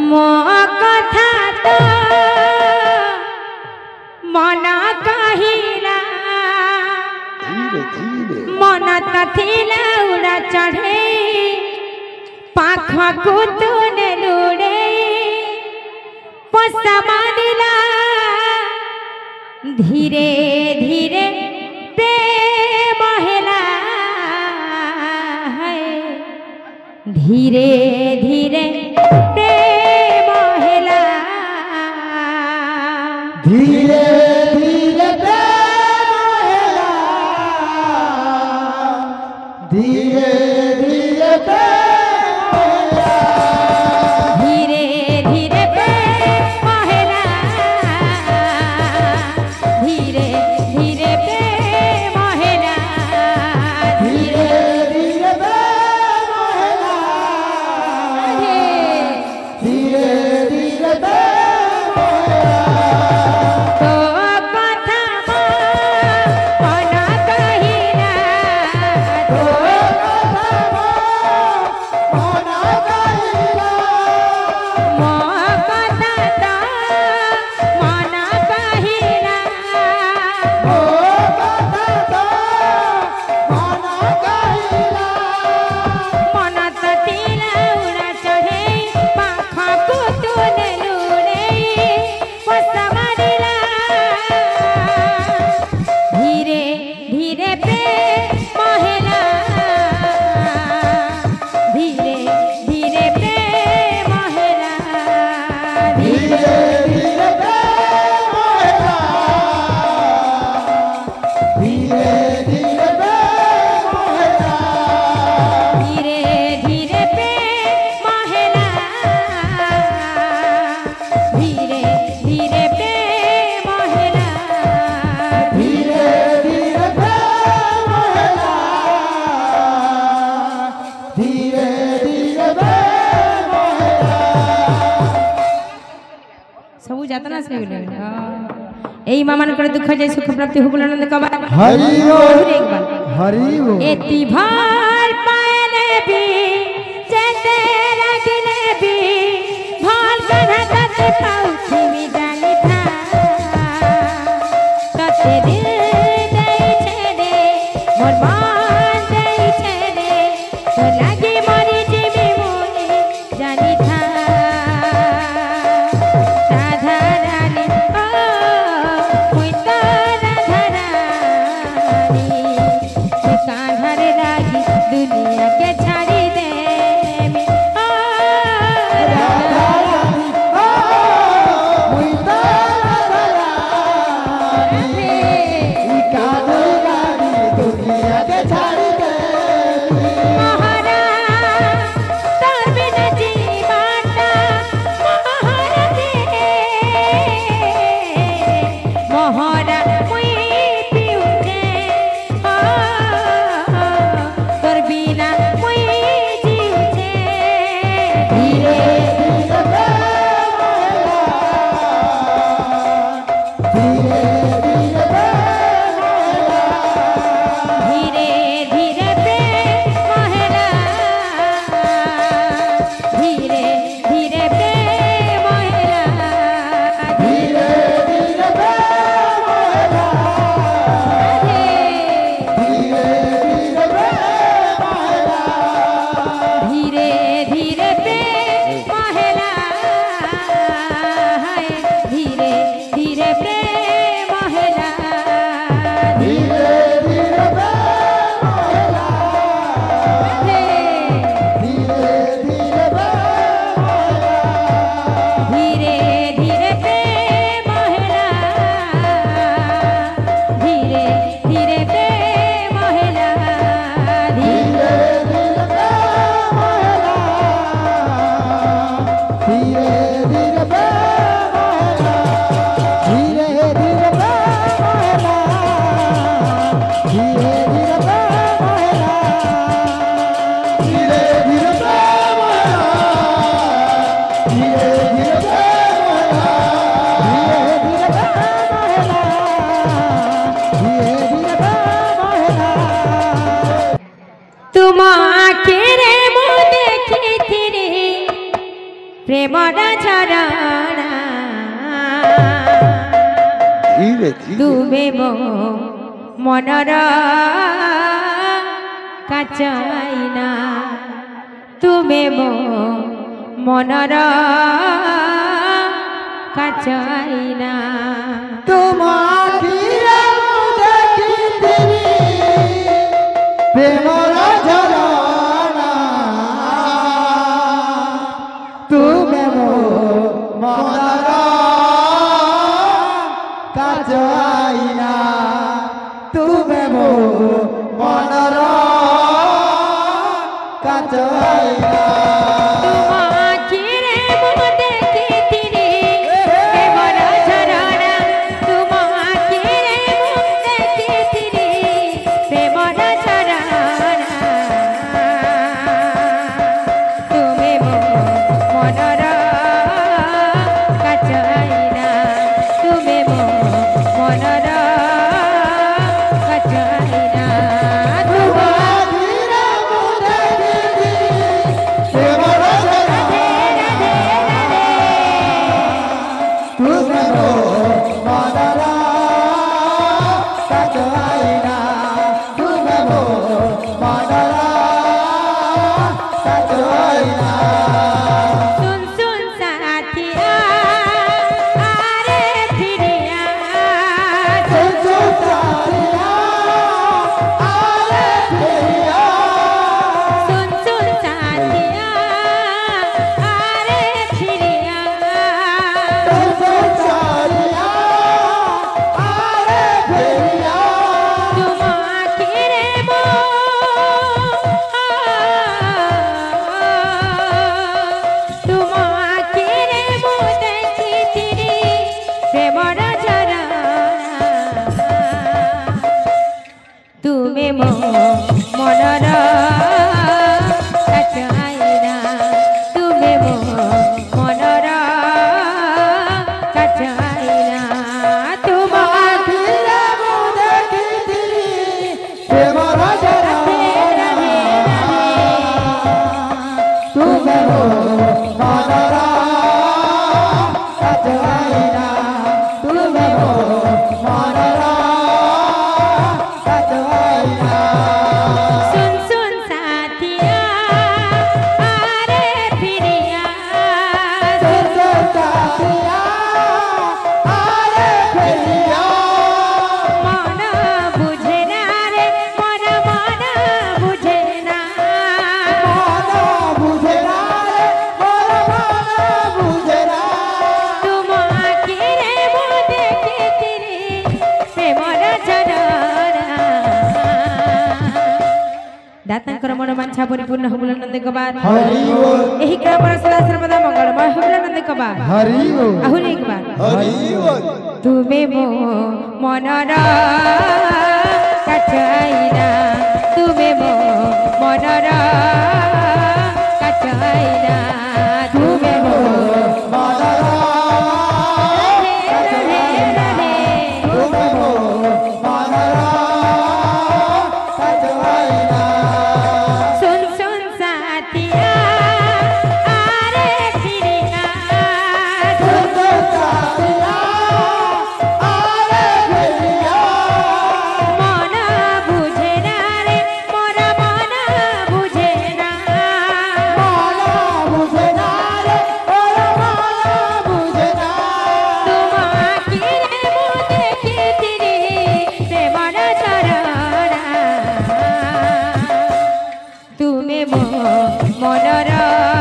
मो कथा तो मन कहिला मन तो थिला उड़ा चढ़े पाखा को तूने लुड़े पोसा मानिला धीरे धीरे प्रेम हेला है धीरे धीरे प्रेम हेला धीरे धीरे प्रेम हेला धीरे धीरे प्रेम हेला धीरे धीरे प्रेम हेला धीरे धीरे प्रेम हेला धीरे धीरे प्रेम हेला धीरे धीरे प्रेम हेला तो कथा मन कहिला तो कथा मन कहिला मो कथा तो मन कहिला ओ कथा तो मन कहिला मन तो तिला उड़ा चढ़े पाखा को तूने लुड़े पोसा मारिला धीरे धीरे प्रेम हेला धीरे धीरे प्रेम हेला धीरे धीरे प्रेम हेला धीरे धीरे प्रेम हेला धीरे धीरे प्रेम हेला धीरे धीरे प्रेम हेला धीरे धीरे प्रेम हेला धीरे धीरे प्रेम हेला सबू जातना से गेले एई मामन कर दुख जाय सुख प्राप्ति हो आनंद कबा हरि और एक बार हरि एति भार पाएले भी जेते रगले भी भाल कन्हा तते पाउछि मी जानी था तते दिल देई छेदे मोर मान देई छेदे तो लागे मरी जीवी मोरे जानी था राधा रानी ओ मुई तो राधा रानी कान्हर रागी दुनिया के छाड़ी दे मी ओ राधा रानी ओ मुइता रानी ई कादर रानी दुनिया के छाड़ी दे महारा तोर बिना जीवाटा महारा दे महारा मुई पिउजे ओ तोर बिना मुई जीउजे धीरे धीरे प्रेम हेला धीरे धीरे प्रेम हेला धीरे धीरे प्रेम हेला धीरे धीरे प्रेम हेला धीरे धीरे प्रेम हेला धीरे धीरे प्रेम हेला धीरे धीरे प्रेम हेला हाय धीरे धीरे प्रेम हेला धीरे धीरे प्रेम हेला धीरे धीरे प्रेम हेला धीरे धीरे प्रेम हेला धीरे धीरे प्रेम हेला धीरे धीरे प्रेम हेला धीरे धीरे प्रेम हेला धीरे धीरे प्रेम हेला धीरे धीरे प्रेम हेला धीरे धीरे प्रेम हेला धीरे धीरे प्रेम हेला धीरे धीरे प्रेम हेला धीरे धीरे प्रेम हेला तुम आखिरे मुँह देखी थी रे প্রেমর ঝরনা তুমি মো মনর কাচাইনা তুমি মো মনর কাচাইনা তোমাকে দেখিতিনি প্রেমর ঝরনা তুমি মো মনর কাচাইনা তুমি মো মনর কাচাইনা তুমি মো মনর কাচাইনা তুমি মো মনর কাচাইনা তোমাকে দেখিতিনি প্রেমর ঝরনা তুমি মো মনর কাচাইনা তুমি মো মনর दातांकर मन मांछा परिपूर्ण हो नंद कबार हरि बोल एही ग्राम सदा सर्वदा मंगलमय हो नंद कबार हरि बोल आहुरी एक बार हरि बोल तुमे मो मनर काचाइना तुमे मो मनर काचाइना तुमे मो मनर काचाइना तुमे मो मनर काचाइना মনর